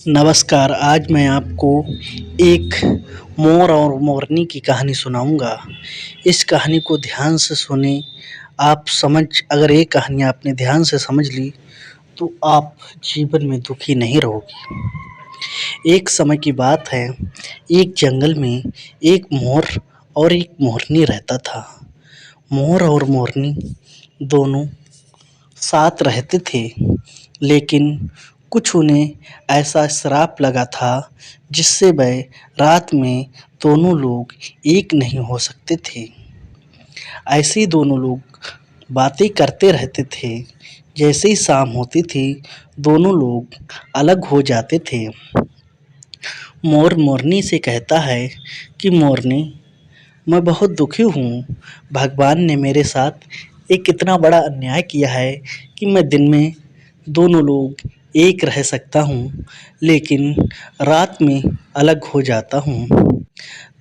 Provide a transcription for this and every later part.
नमस्कार, आज मैं आपको एक मोर और मोरनी की कहानी सुनाऊँगा। इस कहानी को ध्यान से सुनें, अगर ये कहानी आपने ध्यान से समझ ली, तो आप जीवन में दुखी नहीं रहोगे। एक समय की बात है, एक जंगल में एक मोर और एक मोरनी रहता था। मोर और मोरनी दोनों साथ रहते थे, लेकिन कुछ उन्हें ऐसा श्राप लगा था जिससे वह रात में दोनों लोग एक नहीं हो सकते थे। ऐसे ही दोनों लोग बातें करते रहते थे। जैसे ही शाम होती थी, दोनों लोग अलग हो जाते थे। मोर मोरनी से कहता है कि मोरनी, मैं बहुत दुखी हूँ। भगवान ने मेरे साथ एक इतना बड़ा अन्याय किया है कि मैं दिन में दोनों लोग एक रह सकता हूँ, लेकिन रात में अलग हो जाता हूँ।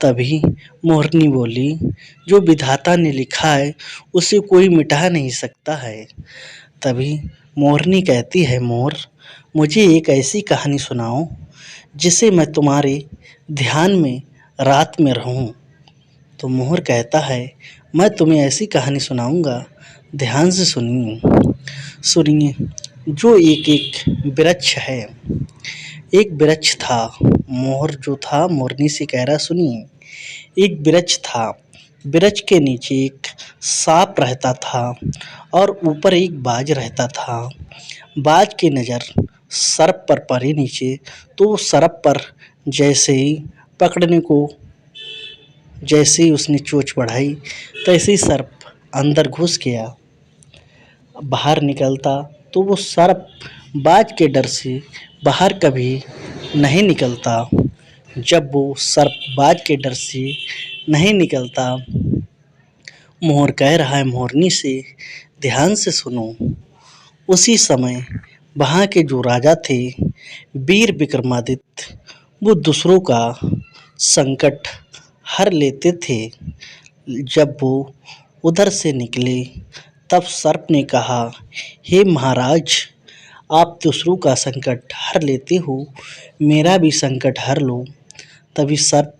तभी मोरनी बोली, जो विधाता ने लिखा है उसे कोई मिटा नहीं सकता है। तभी मोरनी कहती है, मोर, मुझे एक ऐसी कहानी सुनाओ जिसे मैं तुम्हारे ध्यान में रात में रहूं। तो मोर कहता है, मैं तुम्हें ऐसी कहानी सुनाऊंगा, ध्यान से सुनिए। जो एक वृक्ष है। एक वृक्ष था। मोर जो था मोरनी से कह रहा, सुनिए। एक वृक्ष था। वृक्ष के नीचे एक सांप रहता था और ऊपर एक बाज रहता था। बाज की नज़र सर्प पर पड़ी नीचे, तो सर्प पर जैसे ही पकड़ने को जैसे ही उसने चोंच बढ़ाई, तैसे ही सर्प अंदर घुस गया। बाहर निकलता तो वो सर्प बाज के डर से बाहर कभी नहीं निकलता। जब वो सर्प बाज के डर से नहीं निकलता, मोर कह रहा है मोरनी से, ध्यान से सुनो। उसी समय वहाँ के जो राजा थे, वीर विक्रमादित्य, वो दूसरों का संकट हर लेते थे। जब वो उधर से निकले, तब सर्प ने कहा, हे महाराज, आप दूसरों का संकट हर लेते हो, मेरा भी संकट हर लो। तभी सर्प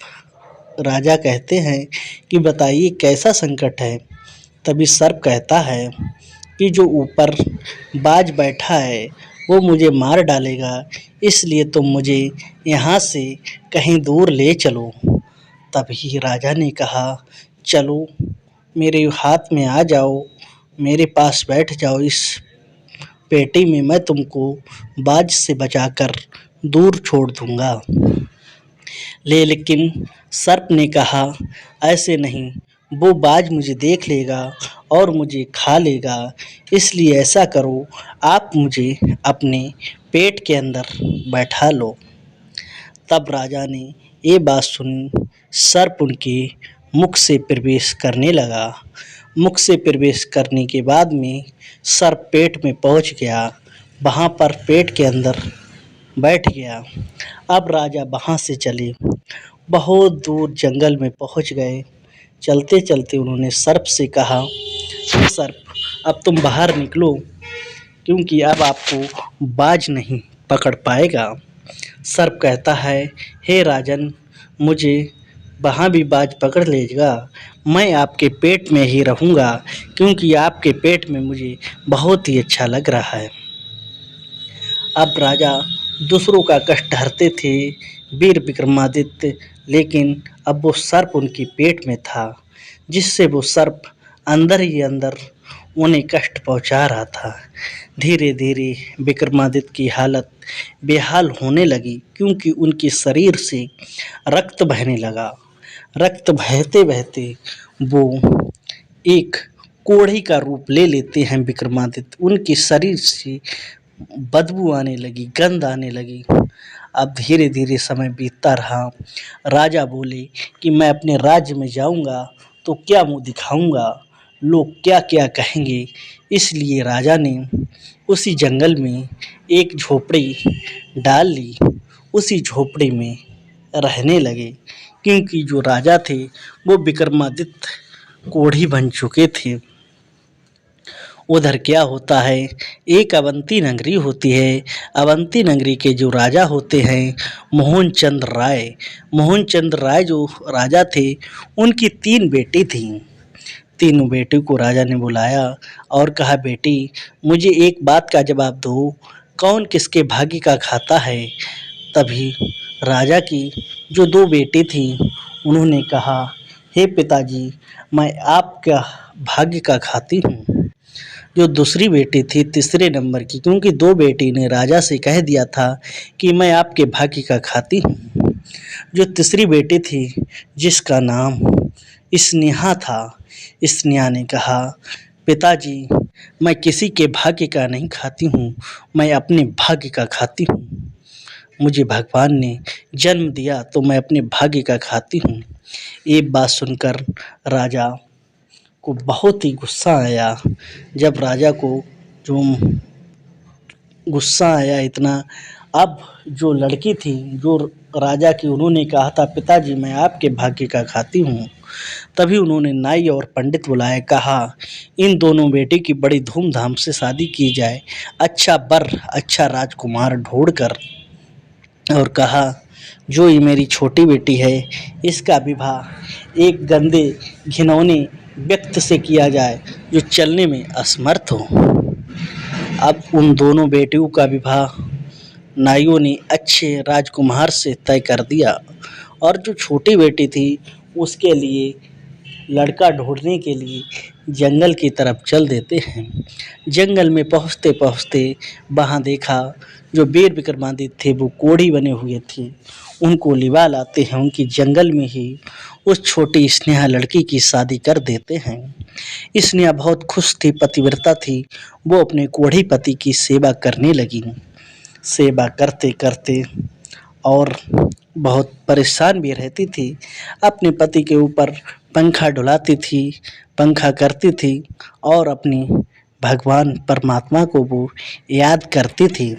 राजा कहते हैं कि बताइए कैसा संकट है। तभी सर्प कहता है कि जो ऊपर बाज बैठा है वो मुझे मार डालेगा, इसलिए तुम मुझे यहाँ से कहीं दूर ले चलो। तभी राजा ने कहा, चलो मेरे हाथ में आ जाओ, मेरे पास बैठ जाओ। इस पेटी में मैं तुमको बाज से बचाकर दूर छोड़ दूंगा। लेकिन सर्प ने कहा, ऐसे नहीं, वो बाज मुझे देख लेगा और मुझे खा लेगा, इसलिए ऐसा करो, आप मुझे अपने पेट के अंदर बैठा लो। तब राजा ने ये बात सुनी। सर्प उनके मुख से प्रवेश करने लगा। मुख से प्रवेश करने के बाद में सर्प पेट में पहुंच गया, वहाँ पर पेट के अंदर बैठ गया। अब राजा वहाँ से चले, बहुत दूर जंगल में पहुँच गए। चलते चलते उन्होंने सर्प से कहा, हे सर्प, अब तुम बाहर निकलो, क्योंकि अब आपको बाज नहीं पकड़ पाएगा। सर्प कहता है, हे राजन, मुझे वहाँ भी बाज पकड़ लेगा, मैं आपके पेट में ही रहूँगा, क्योंकि आपके पेट में मुझे बहुत ही अच्छा लग रहा है। अब राजा दूसरों का कष्ट हरते थे, वीर विक्रमादित्य, लेकिन अब वो सर्प उनके पेट में था, जिससे वो सर्प अंदर ही अंदर उन्हें कष्ट पहुंचा रहा था। धीरे धीरे विक्रमादित्य की हालत बेहाल होने लगी, क्योंकि उनके शरीर से रक्त बहने लगा। रक्त बहते बहते वो एक कोढ़ी का रूप ले लेते हैं विक्रमादित्य। उनके शरीर से बदबू आने लगी, गंध आने लगी। अब धीरे धीरे समय बीतता रहा। राजा बोले कि मैं अपने राज्य में जाऊंगा तो क्या मुंह दिखाऊंगा, लोग क्या क्या कहेंगे। इसलिए राजा ने उसी जंगल में एक झोपड़ी डाल ली। उसी झोपड़ी में रहने लगे, क्योंकि जो राजा थे वो विक्रमादित्य कोढ़ी बन चुके थे। उधर क्या होता है, एक अवंती नगरी होती है। अवंती नगरी के जो राजा होते हैं मोहनचंद राय। मोहनचंद राय जो राजा थे उनकी 3 बेटी थीं। तीनों बेटी को राजा ने बुलाया और कहा, बेटी मुझे एक बात का जवाब दो, कौन किसके भाग्य का खाता है। तभी राजा की जो 2 बेटी थीं उन्होंने कहा, हे पिताजी मैं आपका भाग्य का खाती हूँ। जो दूसरी बेटी थी तीसरे नंबर की, क्योंकि 2 बेटी ने राजा से कह दिया था कि मैं आपके भाग्य का खाती हूँ। जो तीसरी बेटी थी जिसका नाम स्नेहा था, स्नेहा ने कहा, पिताजी मैं किसी के भाग्य का नहीं खाती हूँ, मैं अपने भाग्य का खाती हूँ। मुझे भगवान ने जन्म दिया तो मैं अपने भाग्य का खाती हूँ। ये बात सुनकर राजा को बहुत ही गुस्सा आया। जब राजा को जो गुस्सा आया इतना, अब जो लड़की थी जो राजा की, उन्होंने कहा था, पिताजी मैं आपके भाग्य का खाती हूँ। तभी उन्होंने नाई और पंडित बुलाया, कहा इन दोनों बेटी की बड़ी धूमधाम से शादी की जाए, अच्छा वर अच्छा राजकुमार ढूंढकर, और कहा जो ये मेरी छोटी बेटी है इसका विवाह एक गंदे घिनौने व्यक्ति से किया जाए जो चलने में असमर्थ हो। अब उन दोनों बेटियों का विवाह नाइयों ने अच्छे राजकुमार से तय कर दिया और जो छोटी बेटी थी उसके लिए लड़का ढूंढने के लिए जंगल की तरफ चल देते हैं। जंगल में पहुँचते पहुँचते वहाँ देखा जो वीर विक्रमादित्य थे वो कोढ़ी बने हुए थे, उनको लिवा लाते हैं। उनकी जंगल में ही उस छोटी स्नेहा लड़की की शादी कर देते हैं। स्नेहा बहुत खुश थी, पतिव्रता थी, वो अपने कोढ़ी पति की सेवा करने लगी। सेवा करते करते और बहुत परेशान भी रहती थी, अपने पति के ऊपर पंखा डुलाती थी, पंखा करती थी और अपनी भगवान परमात्मा को वो याद करती थी।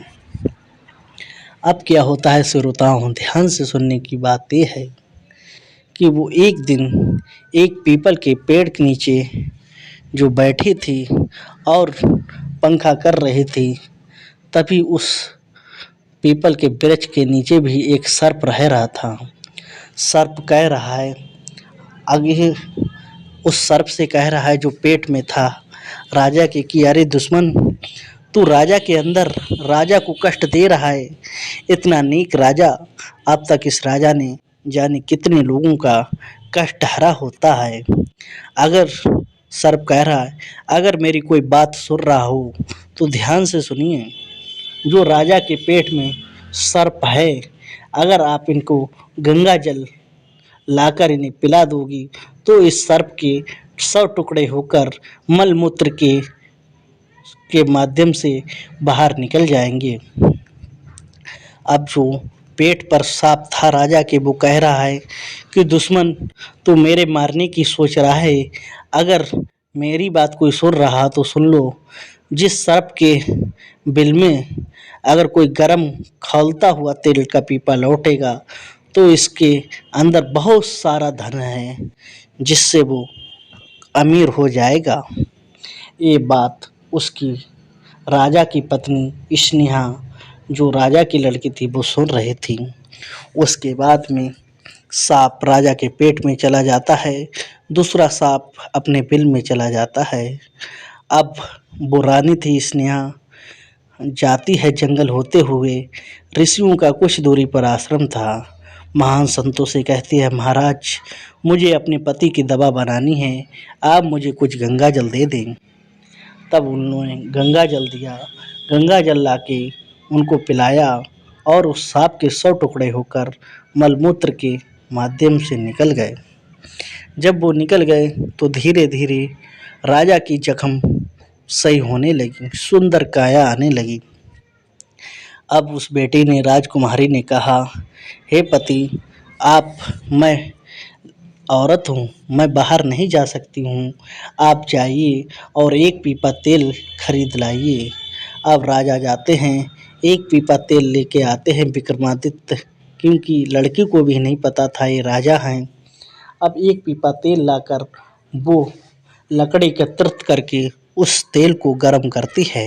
अब क्या होता है श्रोताओं, ध्यान से सुनने की बात ये है कि वो एक दिन एक पीपल के पेड़ के नीचे जो बैठी थी और पंखा कर रही थी, तभी उस पीपल के वृक्ष के नीचे भी एक सर्प रह रहा था। सर्प कह रहा है, आगे उस सर्प से कह रहा है जो पेट में था राजा के, कि अरे दुश्मन, तू राजा के अंदर राजा को कष्ट दे रहा है। इतना नेक राजा, अब तक इस राजा ने जाने कितने लोगों का कष्ट हरा होता है। अगर सर्प कह रहा है, अगर मेरी कोई बात सुन रहा हो तो ध्यान से सुनिए। जो राजा के पेट में सर्प है, अगर आप इनको गंगा जल लाकर इन्हें पिला दोगी तो इस सर्प के 100 टुकड़े होकर मलमूत्र के माध्यम से बाहर निकल जाएंगे। अब जो पेट पर सांप था राजा के, वो कह रहा है कि दुश्मन, तू मेरे मारने की सोच रहा है, अगर मेरी बात कोई सुन रहा तो सुन लो। जिस सर्प के बिल में अगर कोई गर्म खौलता हुआ तेल का पीपा लौटेगा तो इसके अंदर बहुत सारा धन है जिससे वो अमीर हो जाएगा। ये बात उसकी राजा की पत्नी स्नेहा, जो राजा की लड़की थी, वो सुन रही थी। उसके बाद में सांप राजा के पेट में चला जाता है, दूसरा सांप अपने बिल में चला जाता है। अब वो रानी थी स्नेहा, जाती है जंगल होते हुए, ऋषियों का कुछ दूरी पर आश्रम था। महान संतों से कहती है, महाराज मुझे अपने पति की दवा बनानी है, आप मुझे कुछ गंगा जल दे दें। तब उन्होंने गंगा जल दिया, गंगा जल लाके उनको पिलाया और उस सांप के 100 टुकड़े होकर मलमूत्र के माध्यम से निकल गए। जब वो निकल गए तो धीरे धीरे राजा की जख्म सही होने लगी, सुंदर काया आने लगी। अब उस बेटी ने, राजकुमारी ने कहा, हे पति, मैं औरत हूँ, मैं बाहर नहीं जा सकती हूँ, आप जाइए और एक पीपा तेल खरीद लाइए। अब राजा जाते हैं, एक पीपा तेल लेके आते हैं विक्रमादित्य, क्योंकि लड़की को भी नहीं पता था ये राजा हैं। अब एक पीपा तेल लाकर वो लकड़ी एकत्रित करके उस तेल को गर्म करती है।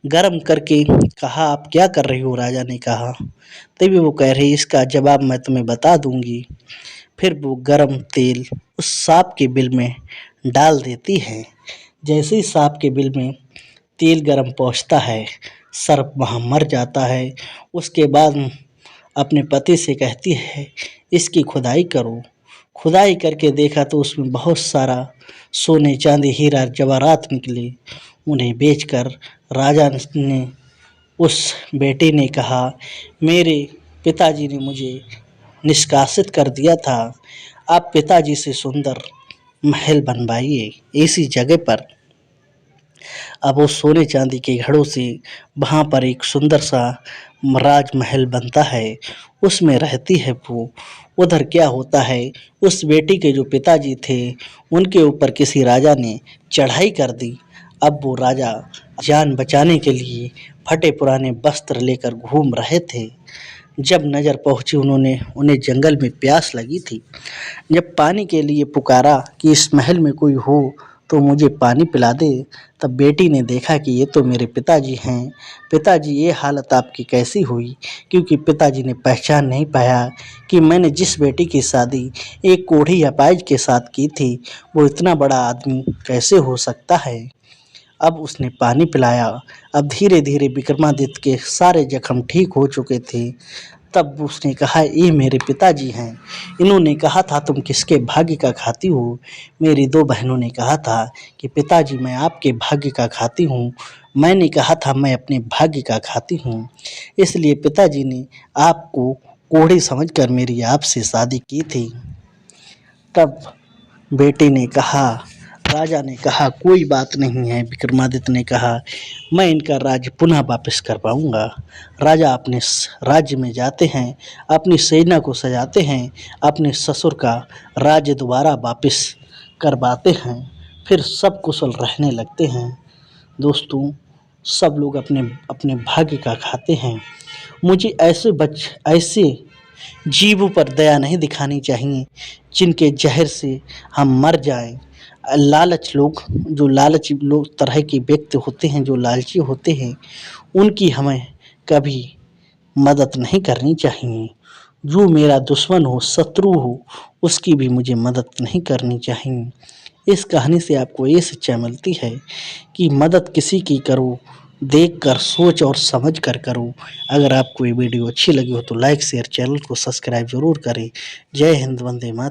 गर्म करके कहा, आप क्या कर रही हो? राजा ने कहा। तभी वो कह रही, इसका जवाब मैं तुम्हें बता दूंगी। फिर वो गर्म तेल उस सांप के बिल में डाल देती है। जैसे ही सांप के बिल में तेल गर्म पहुंचता है, सर्प वहाँ मर जाता है। उसके बाद अपने पति से कहती है, इसकी खुदाई करो। खुदाई करके देखा तो उसमें बहुत सारा सोने चांदी हीरा जवाहरात निकले। उन्हें बेचकर राजा ने उस बेटे ने कहा, मेरे पिताजी ने मुझे निष्कासित कर दिया था, आप पिताजी से सुंदर महल बनवाइए ऐसी जगह पर। अब वो सोने चांदी के घड़ों से वहाँ पर एक सुंदर सा राजमहल बनता है, उसमें रहती है वो। उधर क्या होता है, उस बेटी के जो पिताजी थे उनके ऊपर किसी राजा ने चढ़ाई कर दी। अब वो राजा जान बचाने के लिए फटे पुराने वस्त्र लेकर घूम रहे थे। जब नज़र पहुंची उन्हें जंगल में प्यास लगी थी। जब पानी के लिए पुकारा कि इस महल में कोई हो तो मुझे पानी पिला दे, तब बेटी ने देखा कि ये तो मेरे पिताजी हैं। पिताजी, ये हालत आपकी कैसी हुई? क्योंकि पिताजी ने पहचान नहीं पाया कि मैंने जिस बेटी की शादी एक कोढ़ी अपाहिज के साथ की थी, वो इतना बड़ा आदमी कैसे हो सकता है। अब उसने पानी पिलाया। अब धीरे धीरे विक्रमादित्य के सारे जख्म ठीक हो चुके थे। तब उसने कहा, ये मेरे पिताजी हैं। इन्होंने कहा था, तुम किसके भाग्य का खाती हो? मेरी दो बहनों ने कहा था कि पिताजी मैं आपके भाग्य का खाती हूँ। मैंने कहा था मैं अपने भाग्य का खाती हूँ, इसलिए पिताजी ने आपको कोढ़ी समझकर मेरी आपसे शादी की थी। तब बेटे ने कहा, राजा ने कहा, कोई बात नहीं है। विक्रमादित्य ने कहा, मैं इनका राज्य पुनः वापस कर पाऊंगा। राजा अपने राज्य में जाते हैं, अपनी सेना को सजाते हैं, अपने ससुर का राज्य दोबारा वापस करवाते हैं, फिर सब कुशल रहने लगते हैं। दोस्तों, सब लोग अपने अपने भाग्य का खाते हैं। मुझे ऐसे जीवों पर दया नहीं दिखानी चाहिए जिनके जहर से हम मर जाएं। लालच लोग, जो लालची लोग तरह के व्यक्ति होते हैं, जो लालची होते हैं, उनकी हमें कभी मदद नहीं करनी चाहिए। जो मेरा दुश्मन हो, शत्रु हो, उसकी भी मुझे मदद नहीं करनी चाहिए। इस कहानी से आपको ये शिक्षा मिलती है कि मदद किसी की करो, देख कर सोच और समझ कर करो। अगर आपको ये वीडियो अच्छी लगी हो तो लाइक शेयर, चैनल को सब्सक्राइब जरूर करें। जय हिंद, वंदे मातरम।